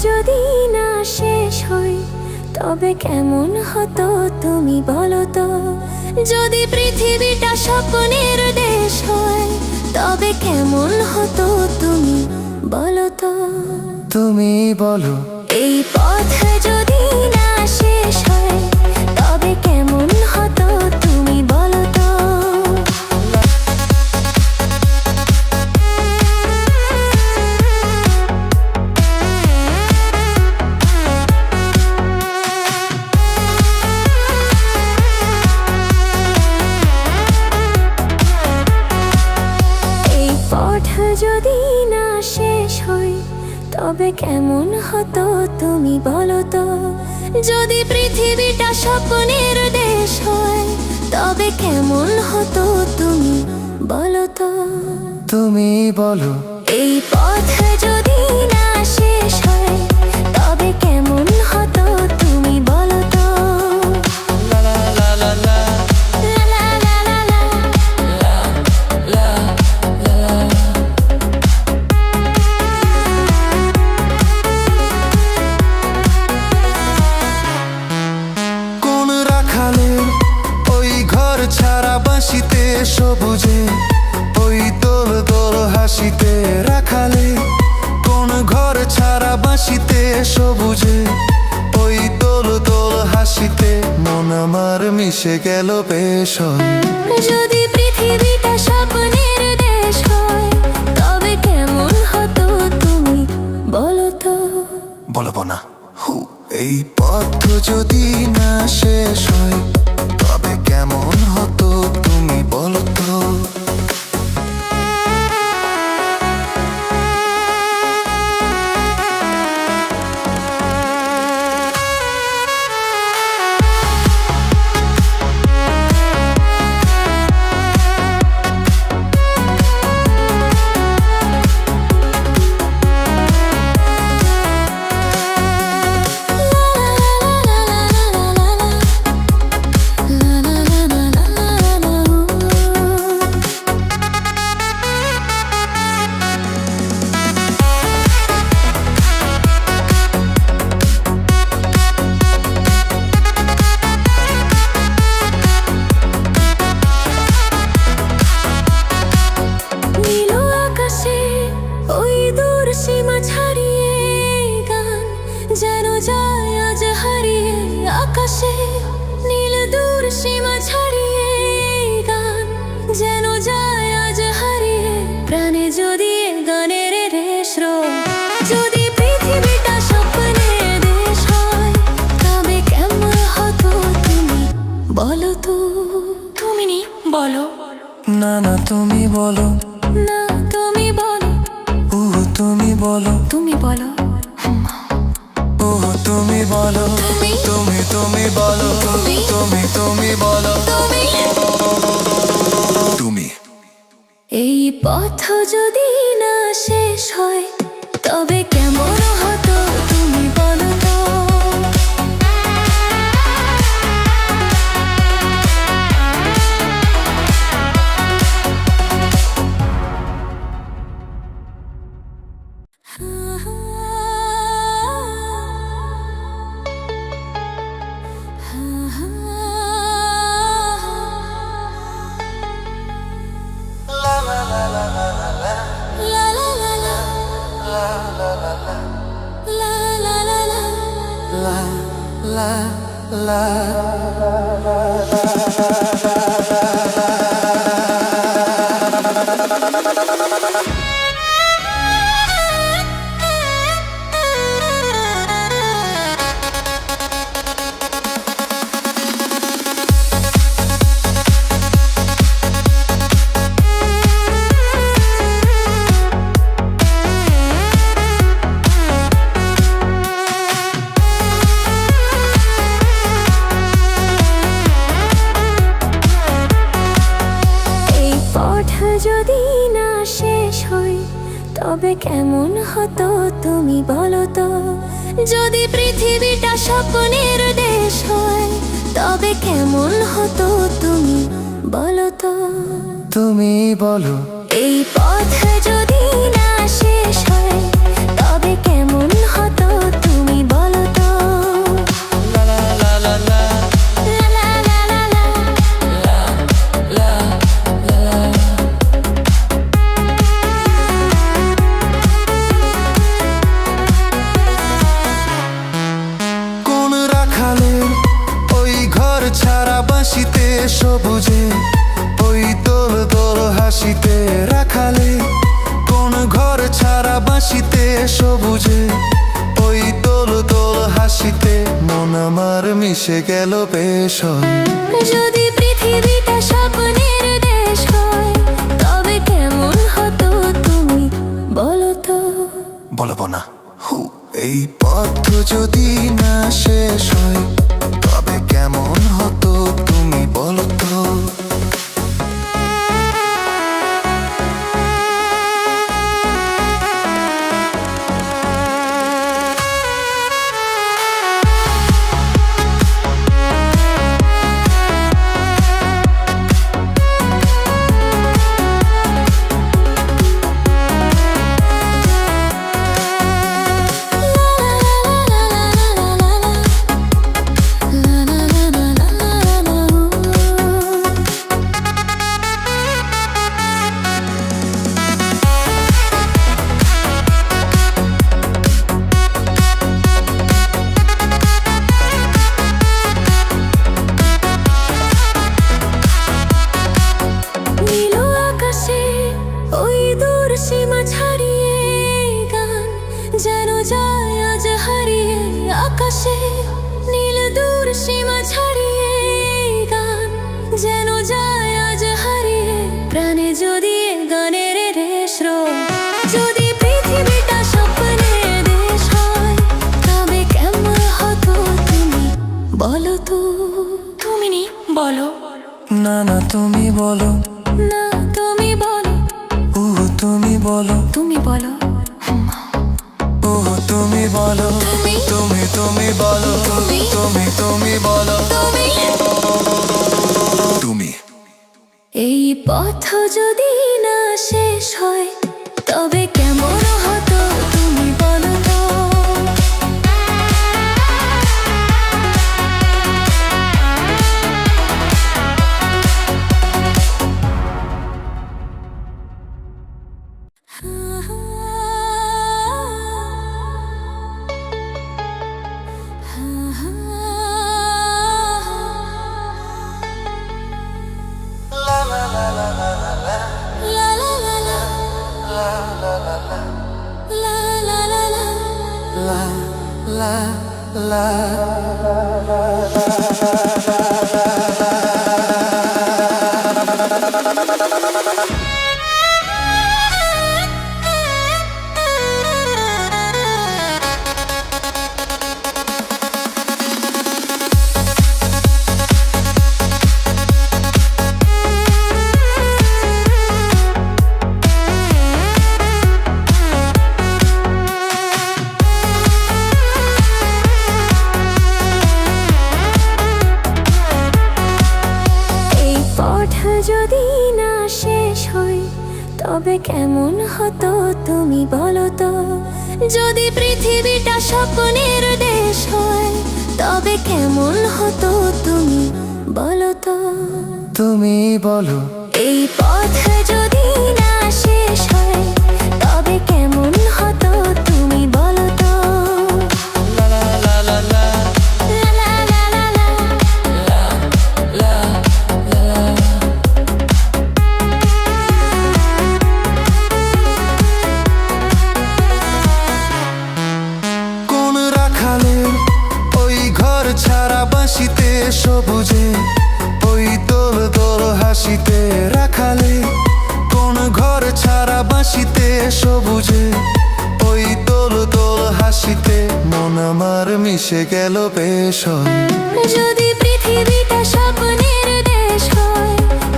যদি না শেষ হয় তবে কেমন হতো তুমি বলো তো। যদি পৃথিবীটা স্বপ্নের দেশ হয় তবে কেমন হতো তুমি বলো তো। তুমি বলো। এই পথ যদি না শেষ হয় তবে কেমন হতো তুমি বলো তো। এই পথ যদি না শেষ হয় তবে কেমন হতো তুমি বলো তো। যদি পৃথিবীটা স্বপ্নের দেশ হয় তবে কেমন হতো তুমি বলো তো। তুমি বলো। এই পথ যদি না শেষ হয় তবে কেমন হতো তুমি বলো তো। লা লা লা লা লা লা লা লা লা লা। লা লা লা। কোন রাখালের ওই ঘর ছাড়া বাঁশিতে সবুজে ওই দোল দোল হাসিতে। রাখালে কোন ঘর ছাড়া বাঁশিতে সবুজে ওই দোল দোল হাসিতে। মন আমার মিশে গেল পেশন। যদি পৃথিবীটা স্বপ্নের দেশ হয় তবে কেমন হতো তুমি বলো তো। বলবো না। এই পথ যদি না শেষ হয় তবে কেমন হতো তুমি বলো তো। নীল আকাশে ওই দূর সীমা ছাড়িয়ে গান যেন যায় আজ হারিয়ে। আকাশে নীল দূর সীমা ছাড়িয়ে গান যেন যায় আজ হারিয়ে। প্রাণে যদি এ গানের রেশ রয়, যদি পৃথিবীটা স্বপ্নের দেশ হয় তবে কেমন হতো তুমি বলো তো। তুমি বলো। না না তুমি বলো। না তুমি বলো। তুমি বলো। তুমি বলো। তুমি বলো। তুমি বলো। তুমি বলো। তুমি। এই পথ যদি না শেষ হয় তবে কেমন হতো তুমি বলো তো। La la la la la la la la লা যদি না শেষ হয় তবে কেমন হতো তুমি বলো তো। যদি পৃথিবীটা স্বপ্নের দেশ হয় তবে কেমন হতো তুমি বলো তো। তুমি বলো। এই পথ যদি না শেষ হয় তবে কেমন হতো সবুজে, ওই দোল দোল হাসিতে মন আমার মিশে গেল বেশ হয়। যদি পৃথিবীটা স্বপ্নের দেশ হয়, তবে কেমন হতো তুমি বলো তো? বলবো না এই পথ যদি না শেষ হয়, তবে কেমন হতো তুমি বলো তো? নীল আকাশে ওই দূর সীমা ছাড়িয়ে গান যেন যায় আজ হারিয়ে। আকাশে নীল দূর সীমা ছাড়িয়ে গান যেন যায় আজ হারিয়ে। প্রাণে যদি এ গানের রেশ রয়, যদি পৃথিবীটা স্বপ্নের দেশ হয়, তবে কেমন হতো তুমি বলো তো? তুমি নি বলো না না তুমি বলো, না তুমি বলো, তুমি বলো, তুমি বলো, তুমি বলো, তুমি বলো, তুমি বলো, তুমি। এই পথ যদি না শেষ হয়, তবে কেমন হতো তুমি বলো তো? La la la la, la la la la. এই পথ যদি না শেষ হয়, তবে কেমন হতো তুমি বলো তো? যদি পৃথিবীটা স্বপ্নের দেশ হয়, তবে কেমন হতো তুমি বলো তো? তুমি বলো এই পথ যদি না শেষ হয়, তবে কেমন হতো তুমি বলো তো? লা লা লা লা লা, লা লা লা লা লা, লা লা লা। কোন রাখালের ওই ঘর ছাড়া বাঁশিতে সবুজে, ওই দোল দোল হাসিতে। রাখালে কোন ঘর ছাড়া বাঁশিতে সবুজে, ওই দোল দোল হাসিতে মন আমার মিশে গেল বেশ হয়। যদি পৃথিবীটা স্বপ্নের দেশ হয়,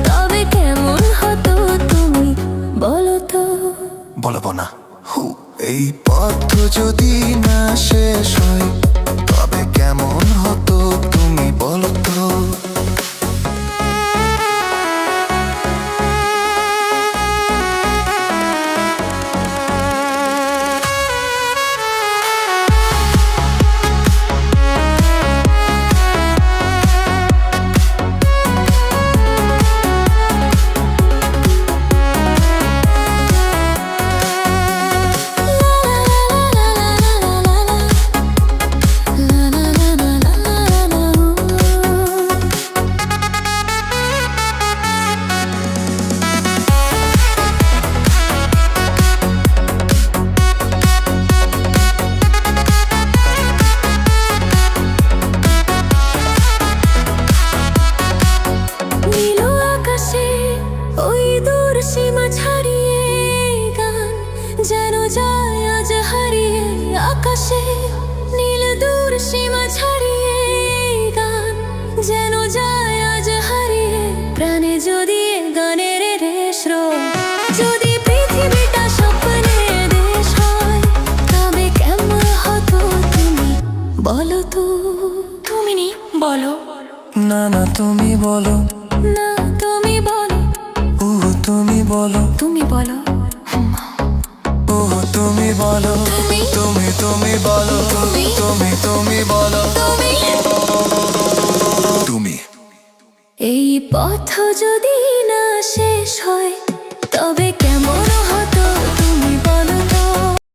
তবে কেমন হতো তুমি বলো তো? বলবো না এই পথ যদি না শেষ হয়, তবে কেমন হতো তুমি বলো তো? La la la la la la la la. বলো না না তুমি বলো, না তুমি বলো, তুমি বলো, তুমি বলো, তুমি বলো, তুমি, তুমি বলো, তুমি, তুমি বলো, তুমি। তুমি। এই পথ যদি না শেষ হয় তবে